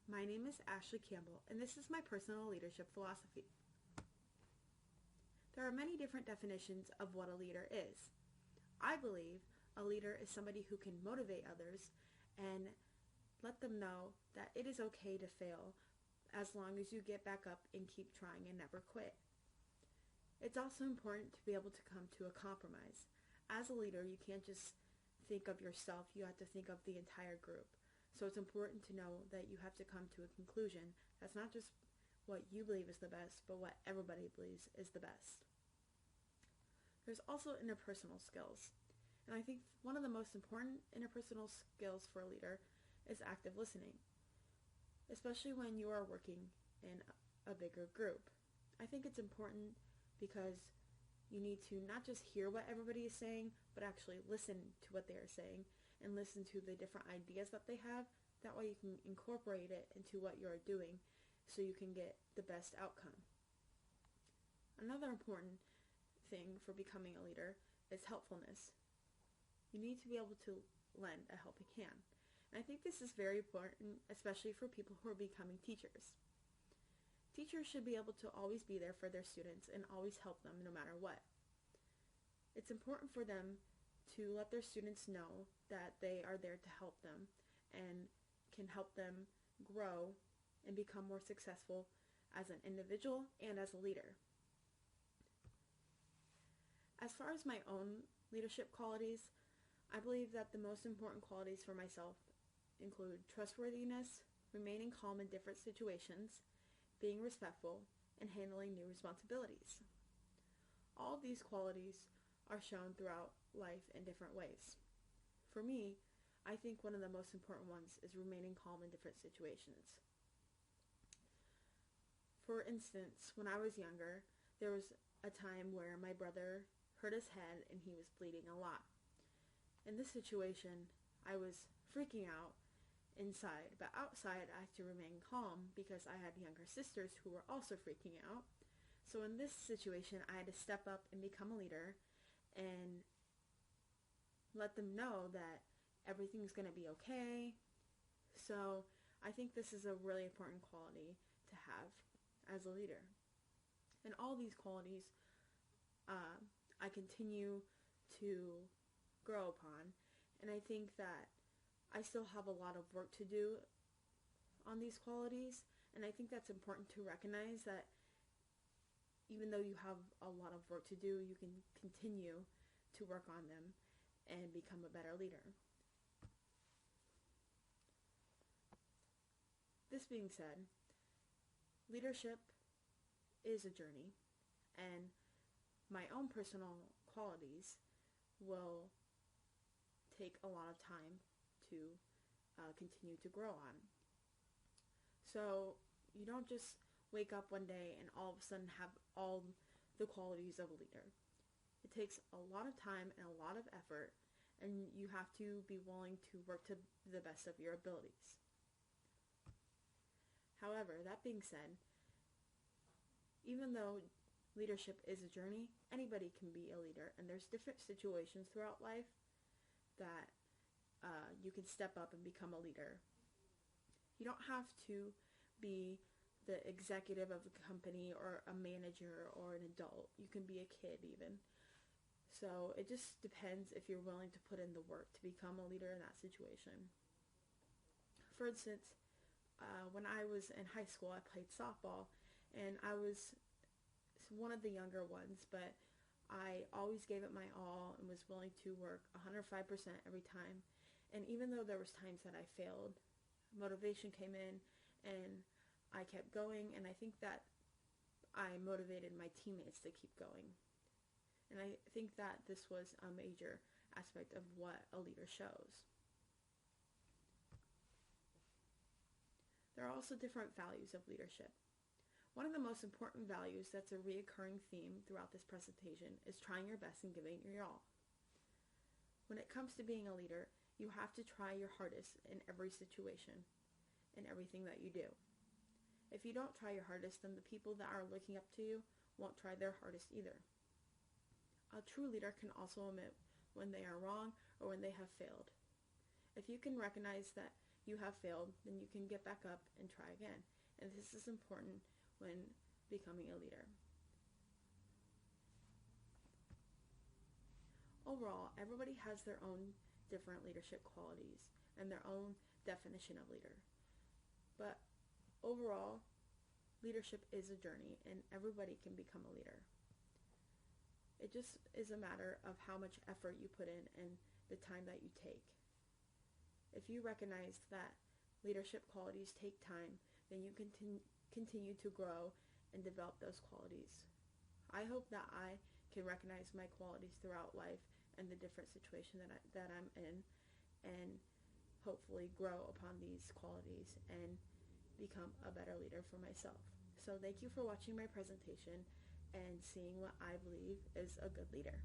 My name is Ashley Campbell, and this is my personal leadership philosophy. There are many different definitions of what a leader is. I believe a leader is somebody who can motivate others and let them know that it is okay to fail as long as you get back up and keep trying and never quit. It's also important to be able to come to a compromise. As a leader, you can't just think of yourself, you have to think of the entire group. So it's important to know that you have to come to a conclusion that's not just what you believe is the best, but what everybody believes is the best. There's also interpersonal skills. And I think one of the most important interpersonal skills for a leader is active listening, especially when you are working in a bigger group. I think it's important because you need to not just hear what everybody is saying, but actually listen to what they are saying and listen to the different ideas that they have. That way you can incorporate it into what you're doing so you can get the best outcome. Another important thing for becoming a leader is helpfulness. You need to be able to lend a helping hand. And I think this is very important, especially for people who are becoming teachers. Teachers should be able to always be there for their students and always help them no matter what. It's important for them to let their students know that they are there to help them and can help them grow and become more successful as an individual and as a leader. As far as my own leadership qualities, I believe that the most important qualities for myself include trustworthiness, remaining calm in different situations, being respectful, and handling new responsibilities. All of these qualities are shown throughout life in different ways. For me, I think one of the most important ones is remaining calm in different situations. For instance, when I was younger, there was a time where my brother hurt his head and he was bleeding a lot. In this situation, I was freaking out inside, but outside I had to remain calm because I had younger sisters who were also freaking out. So in this situation, I had to step up and become a leader and let them know that everything's going to be okay. So I think this is a really important quality to have as a leader. And all these qualities I continue to grow upon, and I think that I still have a lot of work to do on these qualities, and I think that's important to recognize that even though you have a lot of work to do, you can continue to work on them and become a better leader. This being said, leadership is a journey, and my own personal qualities will take a lot of time to continue to grow on. So you don't just wake up one day and all of a sudden have all the qualities of a leader. It takes a lot of time and a lot of effort, and you have to be willing to work to the best of your abilities. However, that being said, even though leadership is a journey, anybody can be a leader, and there's different situations throughout life that you can step up and become a leader. You don't have to be the executive of a company or a manager or an adult. You can be a kid even. So it just depends if you're willing to put in the work to become a leader in that situation. For instance, when I was in high school, I played softball, and I was one of the younger ones, but I always gave it my all and was willing to work 105% every time. And even though there was times that I failed, motivation came in and I kept going, and I think that I motivated my teammates to keep going. And I think that this was a major aspect of what a leader shows. There are also different values of leadership. One of the most important values that's a reoccurring theme throughout this presentation is trying your best and giving your all. When it comes to being a leader, you have to try your hardest in every situation, in everything that you do. If you don't try your hardest, then the people that are looking up to you won't try their hardest either. A true leader can also admit when they are wrong or when they have failed. If you can recognize that you have failed, then you can get back up and try again. And this is important when becoming a leader. Overall, everybody has their own different leadership qualities and their own definition of leader. But overall, leadership is a journey and everybody can become a leader. It just is a matter of how much effort you put in and the time that you take. If you recognize that leadership qualities take time, then you continue to grow and develop those qualities. I hope that I can recognize my qualities throughout life and the different situation that I'm in, and hopefully grow upon these qualities and become a better leader for myself. So thank you for watching my presentation and seeing what I believe is a good leader.